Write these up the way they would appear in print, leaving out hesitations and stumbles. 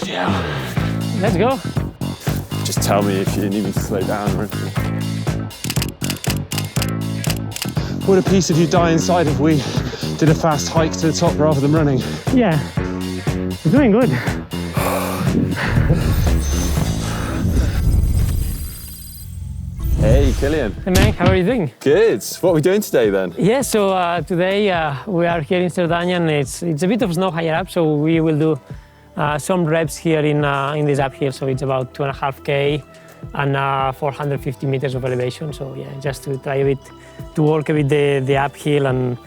Yeah. Let's go. Just tell me if you need me to slow down or anything. Would a piece of you die inside if we did a fast hike to the top rather than running? Yeah, doing good. Hey, Kilian. Hey man, how are you doing? Good. What are we doing today then? Yeah, so today we are here in Cerdagne and it's a bit of snow higher up, so we will do some reps here in this uphill. So it's about 2.5K and 450 meters of elevation. So yeah, just to try a bit, to work a bit the uphill and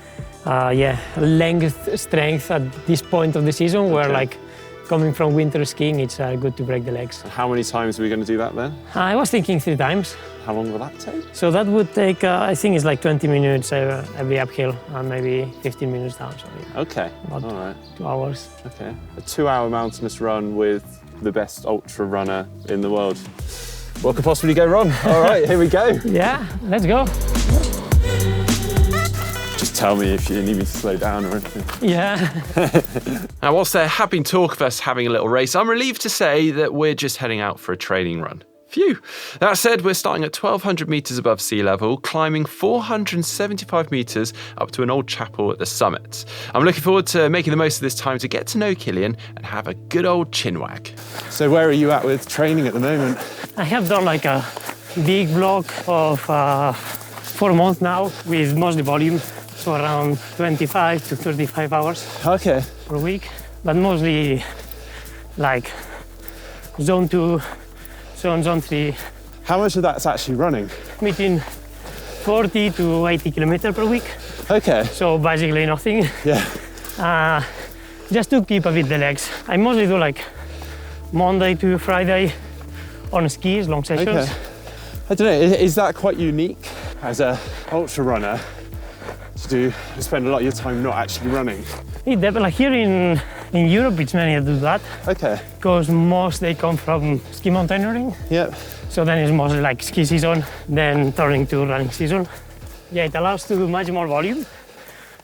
yeah, length, strength at this point of the season where like coming from winter skiing, it's good to break the legs. How many times are we going to do that then? I was thinking 3 times. How long will that take? So that would take, I think it's like 20 minutes every uphill and maybe 15 minutes down. So yeah, okay, about all right. 2 hours. Okay, a 2-hour mountainous run with the best ultra runner in the world. What could possibly go wrong? All right, here we go. Yeah, let's go. Just tell me if you need me to slow down or anything. Yeah. Now, whilst there have been talk of us having a little race, I'm relieved to say that we're just heading out for a training run. Phew. That said, we're starting at 1,200 metres above sea level, climbing 475 metres up to an old chapel at the summit. I'm looking forward to making the most of this time to get to know Kilian and have a good old chinwag. So where are you at with training at the moment? I have done like a big block of 4 months now with mostly volume, so around 25 to 35 hours Okay. per week, but mostly like zone 2, zone 3. How much of that's actually running? Between 40 to 80 kilometers per week, Okay. so basically nothing. Yeah. Just to keep a bit the legs. I mostly do like Monday to Friday on skis, long sessions. Okay. I don't know, is that quite unique as a ultra runner to spend a lot of your time not actually running? It depends. Like here in Europe, it's many that do that. Okay. Because most they come from ski mountaineering. Yep. So then it's mostly like ski season, then turning to running season. Yeah, it allows to do much more volume.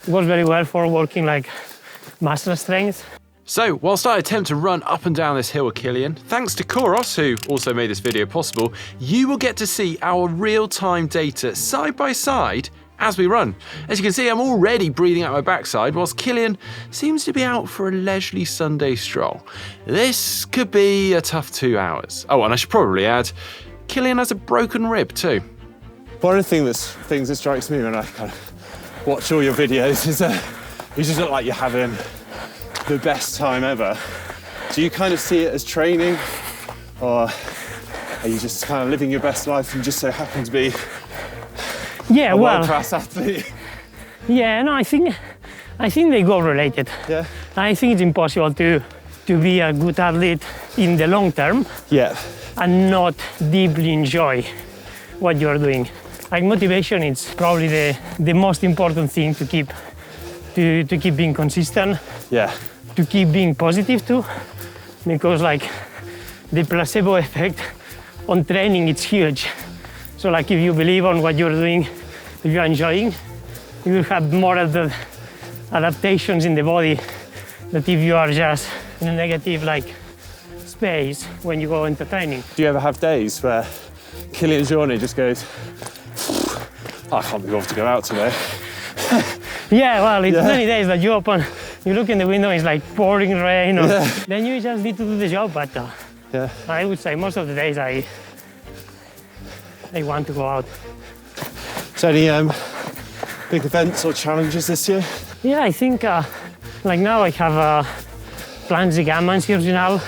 It works very well for working like muscle strength. So, whilst I attempt to run up and down this hill with Kilian, thanks to COROS, who also made this video possible, you will get to see our real-time data side by side as we run. As you can see, I'm already breathing out my backside, whilst Kilian seems to be out for a leisurely Sunday stroll. This could be a tough 2 hours. Oh, and I should probably add, Kilian has a broken rib too. One of the things that strikes me when I kind of watch all your videos is that you just look like you're having the best time ever. Do you kind of see it as training, or are you just kind of living your best life and just so happen to be a world-class athlete? Yeah, no, I think they go related. Yeah. I think it's impossible to be a good athlete in the long term. Yeah. And not deeply enjoy what you're doing. Like motivation is probably the most important thing to keep being consistent. Yeah. To keep being positive too, because like the placebo effect on training, it's huge. So like if you believe on what you're doing, if you're enjoying, you will have more of the adaptations in the body that if you are just in a negative like space when you go into training. Do you ever have days where Kilian Jornet just goes, I can't be bothered to go out today? Yeah, well, it's many days that you look in the window, it's like pouring rain, or then you just need to do the job, but yeah. I would say most of the days I want to go out. So any big events or challenges this year? Yeah, I think like now I have Pizzicato Regional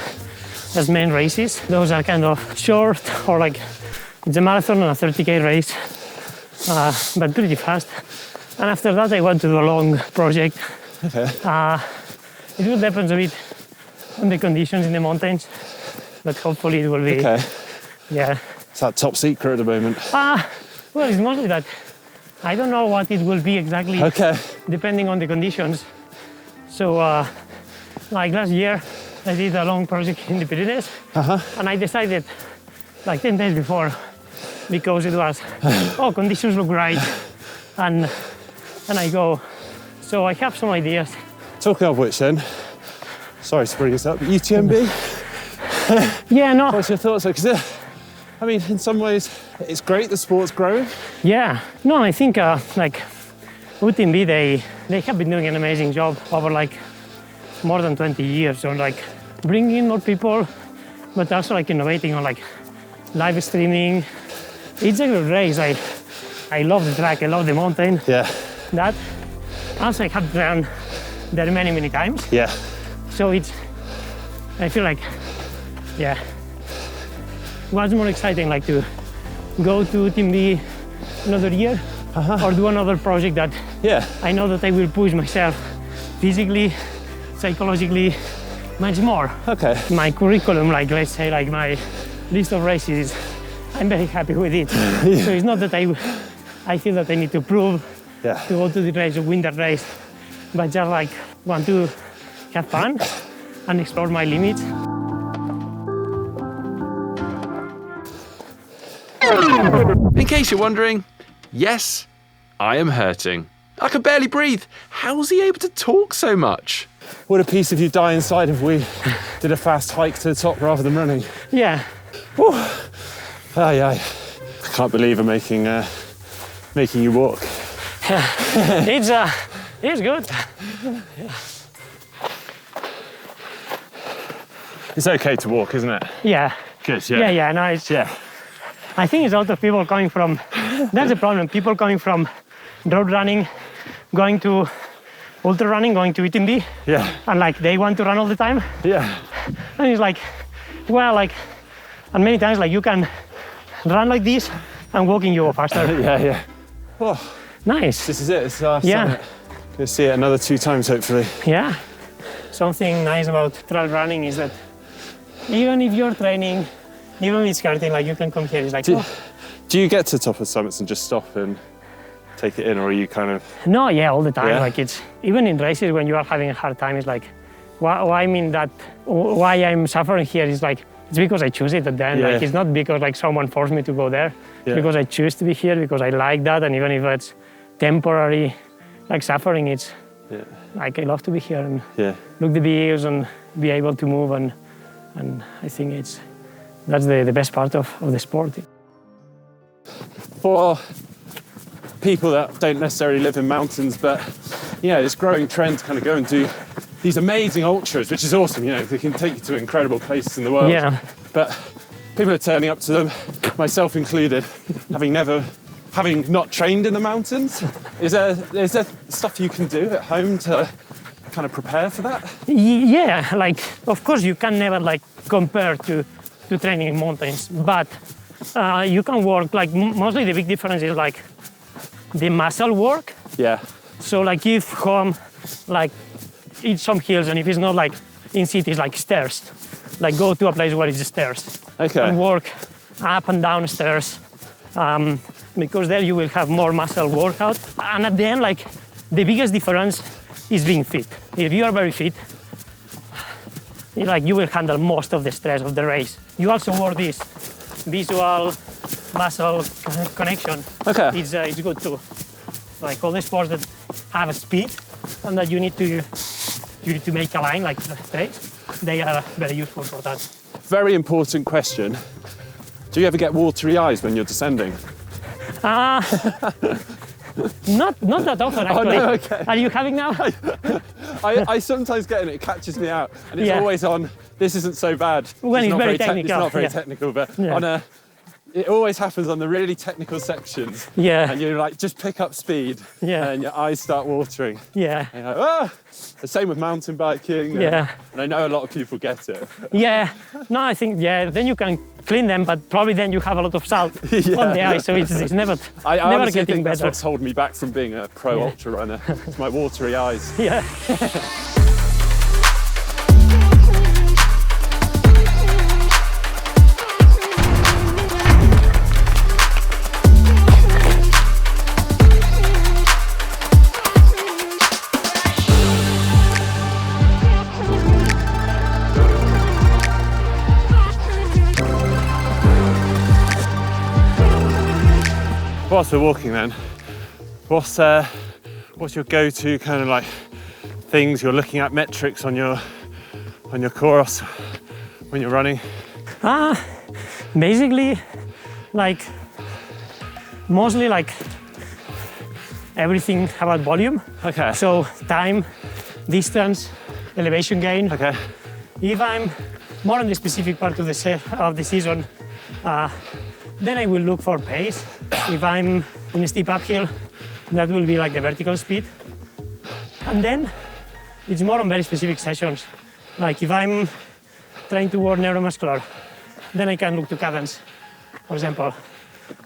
as main races. Those are kind of short, or like it's a marathon and a 30K race, but pretty fast. And after that I want to do a long project. Okay. It will depend a bit on the conditions in the mountains, but hopefully it will be. Okay. Yeah. Is that top secret at the moment? Well, it's mostly that I don't know what it will be exactly. Okay. Depending on the conditions. So, like last year, I did a long project in the Pyrenees, and I decided like 10 days before, because it was, conditions look right, and I go. So I have some ideas. Talking of which then, sorry to bring this up, UTMB? Yeah, no. What's your thoughts? Because I mean, in some ways, it's great the sport's growing. Yeah, no, I think like UTMB, they have been doing an amazing job over like more than 20 years on like bringing in more people, but also like innovating on like live streaming. It's a good race. I love the track, I love the mountain. Yeah. That also I have run there many times. Yeah. So I feel like, yeah, what's more exciting, like to go to UTMB another year or do another project that I know that I will push myself physically, psychologically, much more. Okay. My curriculum, like let's say like my list of races, I'm very happy with it. So it's not that I feel that I need to prove to go to the race or win that race, but just like want to have fun and explore my limits. In case you're wondering, yes, I am hurting. I can barely breathe. How's he able to talk so much? Would a piece of you die inside if we did a fast hike to the top rather than running? Yeah. Whew. I can't believe I'm making you walk. It's good. It's okay to walk, isn't it? Yeah. Good, yeah. Yeah, no, it's... Yeah. I think it's a lot of people coming from... That's the problem. People coming from road running, going to ultra running, going to UTMB. Yeah. And like, they want to run all the time. Yeah. And it's like, well, like... And many times, like, you can run like this and walking you go faster. Yeah. Oh, nice. this is it. It's our summit. Gonna see it another 2 times, hopefully. Yeah. Something nice about trail running is that even if you're training, even if it's karting, like you can come here. It's like, do you get to the top of summits and just stop and take it in, or are you kind of? No, yeah, all the time. Yeah? Like it's even in races when you are having a hard time. It's like, why I'm suffering here is like it's because I choose it at the end. Like it's not because like someone forced me to go there. It's because I choose to be here because I like that, and even if it's temporary, like suffering, it's like I love to be here and look the views and be able to move and I think that's the best part of the sport. For people that don't necessarily live in mountains, but this growing trend to kind of go and do these amazing ultras, which is awesome. They can take you to incredible places in the world. Yeah. But people are turning up to them, myself included, having not trained in the mountains. Is there stuff you can do at home to kind of prepare for that? Yeah, like of course you can never like compare to training in mountains, but you can work like mostly the big difference is like the muscle work. Yeah. So like if home, like eat some hills, and if it's not like in cities like stairs, like go to a place where it's stairs. Okay. And work up and down stairs. Because there you will have more muscle workout. And at the end, like the biggest difference is being fit. If you are very fit, like you will handle most of the stress of the race. You also work this visual muscle connection. Okay. It's good too. Like all the sports that have a speed and that you need to make a line like straight, they are very useful for that. Very important question. Do you ever get watery eyes when you're descending? Not that often, actually. Oh, no, okay. Are you having now? I sometimes get it and it catches me out. And it's always on, this isn't so bad. When it's very technical. It's not very technical, but it always happens on the really technical sections. Yeah. And you're like, just pick up speed. Yeah. And your eyes start watering. Yeah. And you're like, The same with mountain biking. And I know a lot of people get it. Yeah. No, I think, then you can clean them, but probably then you have a lot of salt on the eyes, so it's never I getting think better. That's what's holding me back from being a pro ultra runner. It's my watery eyes. Yeah. Whilst we're walking then, what's your go-to kind of like things you're looking at, metrics on your COROS when you're running? Basically, like, mostly like everything about volume. Okay. So time, distance, elevation gain. Okay. If I'm more on the specific part of the season, then I will look for pace. If I'm in a steep uphill, that will be like the vertical speed. And then it's more on very specific sessions. Like if I'm trying to work neuromuscular, then I can look to cadence, for example.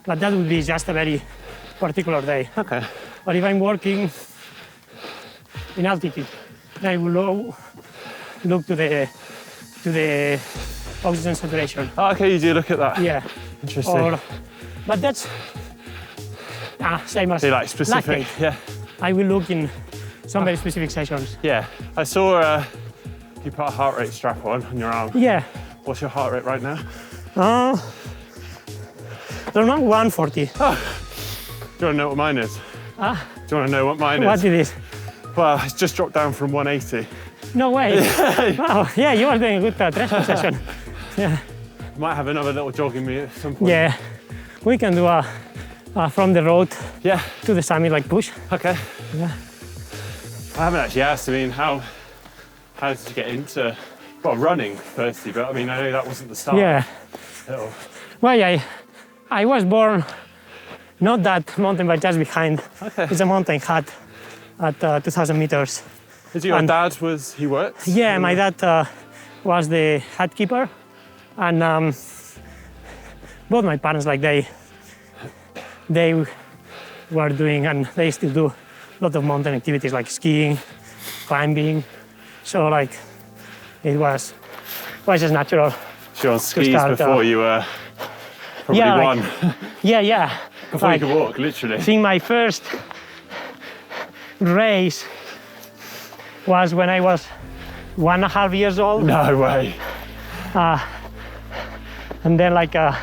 But that would be just a very particular day. Okay. Or if I'm working in altitude, then I will look to the oxygen saturation. Oh, okay, you do look at that. Yeah. Interesting. But that's same as So like specific, lactate. yeah. I will look in some very specific sessions. Yeah, I saw you put a heart rate strap on your arm. Yeah. What's your heart rate right now? Around 140. Oh, do you want to know what mine is? Do you want to know what mine What is? it is? Well, it's just dropped down from 180. No way. Wow. Yeah, you are doing a good treadmill session. Yeah. Might have another little jogging meet at some point. Yeah. We can do from the road Yeah. to the summit like push. Okay. Yeah. I haven't actually asked. I mean, how did you get into running firstly? But I mean, I know that wasn't the start. Yeah. Oh. Well, I was born not that mountain, but just behind. Okay. It's a mountain hut at 2,000 meters. Is your And- dad he worked? Yeah, my dad was the hut keeper, and both my parents, like they were doing, and they still do, a lot of mountain activities like skiing, climbing. So like it was just natural. She was on skis start, before you were probably Yeah, like- one. Yeah. Before Like, you could walk, literally. I think my first race was when I was 1.5 years old. No way. And then like I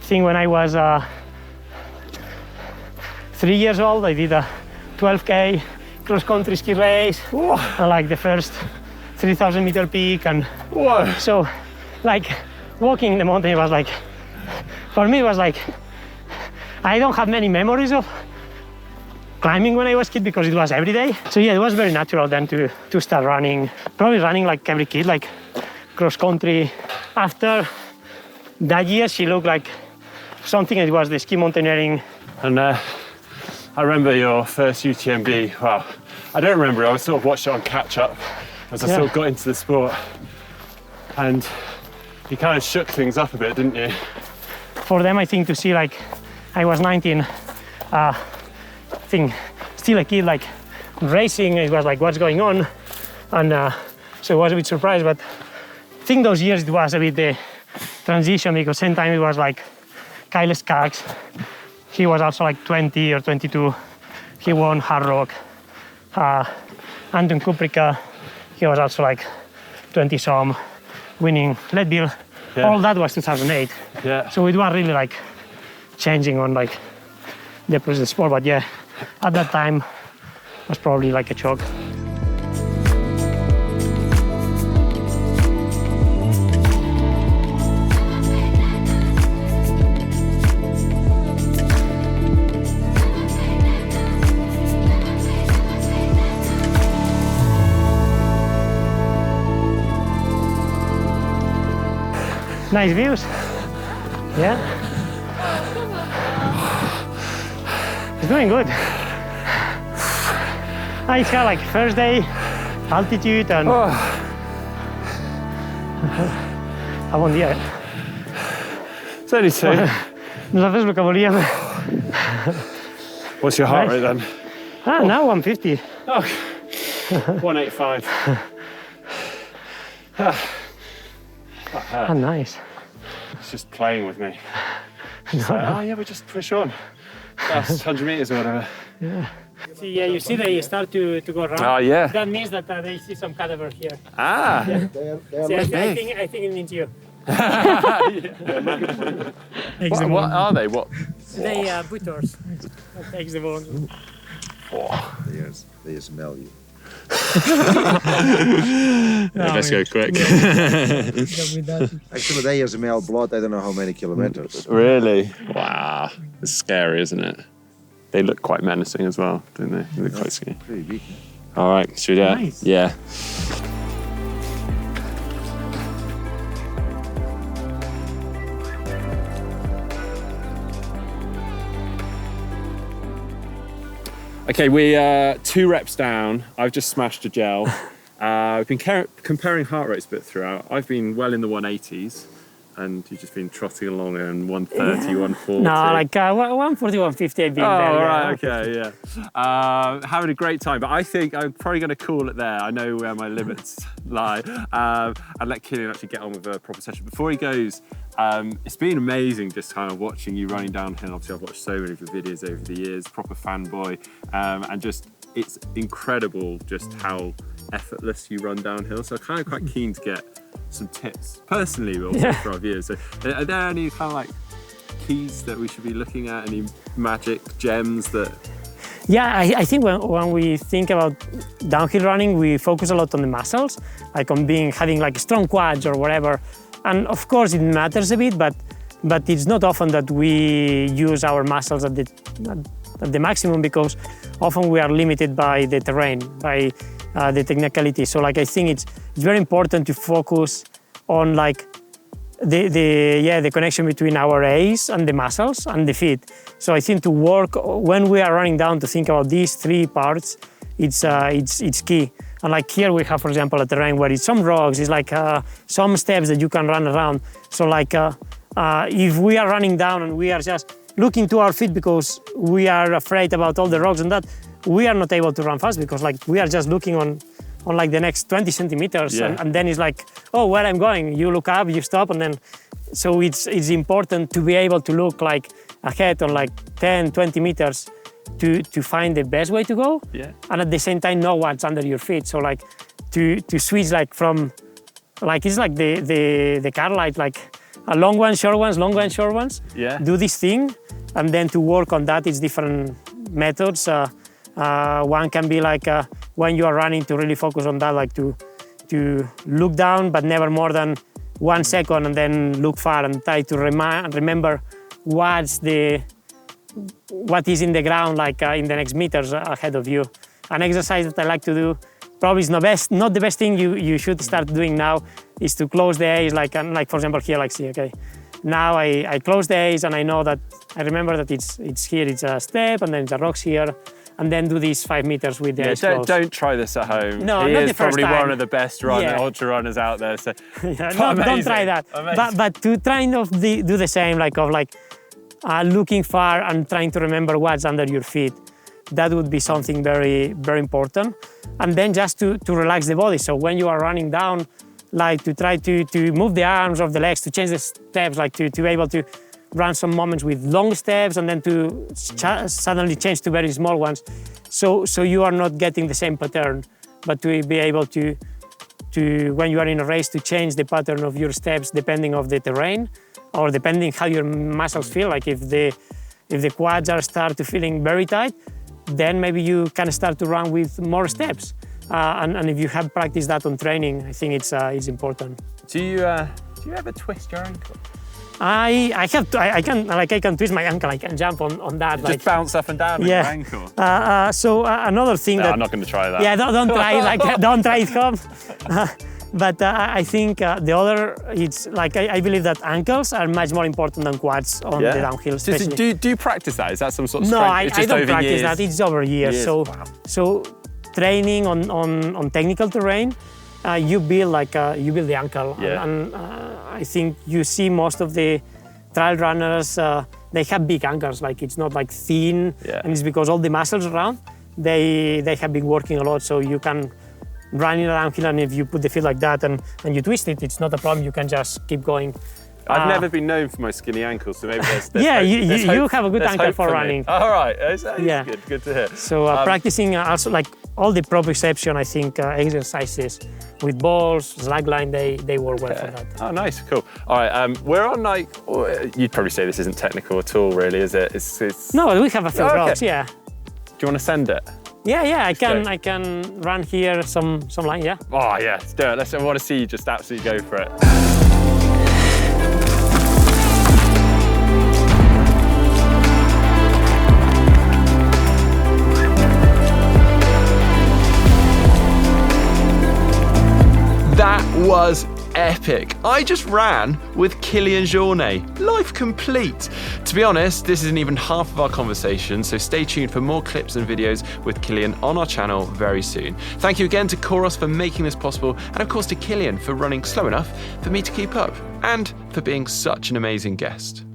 think when I was 3 years old, I did a 12K cross-country ski race. And like the first 3,000 meter peak. And Whoa. so like walking in the mountain was like, for me it was like, I don't have many memories of climbing when I was a kid because it was every day. So yeah, it was very natural then to start running. Probably running like every kid, like cross-country. After that year, she looked like something. It was the ski mountaineering. And I remember your first UTMB. Well, I don't remember it. I sort of watched it on catch up as I sort of got into the sport. And you kind of shook things up a bit, didn't you? For them, I think to see like, I was 19, still a kid, like racing, it was like, what's going on? And so I was a bit surprised, but I think those years it was a bit the transition because same time it was like Kyle Skaggs. He was also like 20 or 22. He won Hard Rock. Anton Kuprika, he was also like 20-some, winning Leadville. Yeah. All that was 2008. Yeah. So it was really like changing on like the process of sport, but yeah, at that time was probably like a shock. Nice views. Yeah. It's doing good. I felt like first day, altitude and a buen día. It's only 2. Nos haces lo que volíamos. What's your heart Nice. rate then? Now 150. Oh, 185. Nice. It's just playing with me. Oh yeah, we just push on. That's 100 meters or whatever. See, yeah, you see they start to go around. Oh yeah. That means that they see some cadaver here. Ah. See, I think it means you. Takes the What bone. are they? What? They butchers. Takes the bone. They smell you. Let's go quick. Actually, they use male blood. I don't know how many kilometers. Really? Wow. It's scary, isn't it? They look quite menacing as well, don't they? They look quite scary. Pretty big. All right, should we do it? Nice. Yeah. Okay, we're 2 reps down. I've just smashed a gel. We've been comparing heart rates a bit throughout. I've been well in the 180s, and you've just been trotting along in 130, 140. No, like 140, 150 I've been there. Oh, yeah. right, okay, yeah. Having a great time, but I think I'm probably going to call it there. I know where my limits lie. And let Kilian actually get on with a proper session. Before he goes, it's been amazing just kind of watching you running downhill. Obviously, I've watched so many of your videos over the years, proper fanboy. And just, it's incredible just how effortless you run downhill. So I'm kind of quite keen to get some tips personally, but also for our viewers. So are there any kind of like keys that we should be looking at? Any magic gems that? Yeah, I think when we think about downhill running, we focus a lot on the muscles, like on having like strong quads or whatever. And of course it matters a bit, but it's not often that we use our muscles at the maximum, because often we are limited by the terrain, by the technicality. So like I think it's very important to focus on like the connection between our A's and the muscles and the feet. So I think to work when we are running down to think about these 3 parts, it's key. And like here we have, for example, a terrain where it's some rocks, it's like some steps that you can run around. So like if we are running down and we are just looking to our feet because we are afraid about all the rocks and that, we are not able to run fast, because like we are just looking on like the next 20 centimeters, and then it's like, oh, where I'm going. You look up, you stop, and then so it's important to be able to look like ahead on like 10, 20 meters to find the best way to go, and at the same time know what's under your feet. So like to switch like from like it's like the car light, like a long one, short ones, long ones, short ones. Do this thing, and then to work on that, it's different methods. One can be like when you are running, to really focus on that, like to look down, but never more than 1 second, and then look far and try to remember what is in the ground, like in the next meters ahead of you. An exercise that I like to do, probably is not the best thing you should start doing now, is to close the A's, like for example here, like see, okay. Now I close the A's and I know that, I remember that it's here, it's a step, and then it's a rocks here, and then do these 5 meters with the A's closed. Don't try this at home. No, he not is the first probably time. one of the best ultra runners out there. So don't try that. But to try to do the same, like looking far and trying to remember what's under your feet. That would be something very, very important. And then just to relax the body. So when you are running down, like to try to move the arms or the legs, to change the steps, like to be able to run some moments with long steps and then to suddenly change to very small ones. So you are not getting the same pattern, but to be able to when you are in a race, to change the pattern of your steps depending of the terrain, or depending how your muscles feel. Like if the quads start to feeling very tight, then maybe you can start to run with more steps. And if you have practiced that on training, I think it's important. Do you ever twist your ankle? I can twist my ankle. I can jump on that. Just bounce up and down with your ankle. So another thing that I'm not going to try that. Yeah, don't try it. Like don't try it home. But I think the other, it's like I believe that ankles are much more important than quads on the downhill. Do you practice that? Is that some sort of strength? No, I don't practice that. It's over years. So training on technical terrain, you build the ankle, and I think you see most of the trail runners, they have big ankles. Like it's not like thin, and it's because all the muscles around, they have been working a lot. So you can run in a downhill, and if you put the feet like that and you twist it, it's not a problem. You can just keep going. I've never been known for my skinny ankles, so maybe there's you have a good ankle for running. All right, that's good to hear. So practicing also like all the proprioception, I think exercises with balls, slackline, they work well for that. Oh, nice, cool. All right, we're on like, you'd probably say this isn't technical at all, really, is it? No, we have a few rocks, yeah. Do you want to send it? Yeah, go. I can run here some line, yeah. Oh yeah, let's do it. I want to see you just absolutely go for it. That was epic. I just ran with Kilian Jornet. Life complete. To be honest, this isn't even half of our conversation, so stay tuned for more clips and videos with Kilian on our channel very soon. Thank you again to COROS for making this possible, and of course to Kilian for running slow enough for me to keep up, and for being such an amazing guest.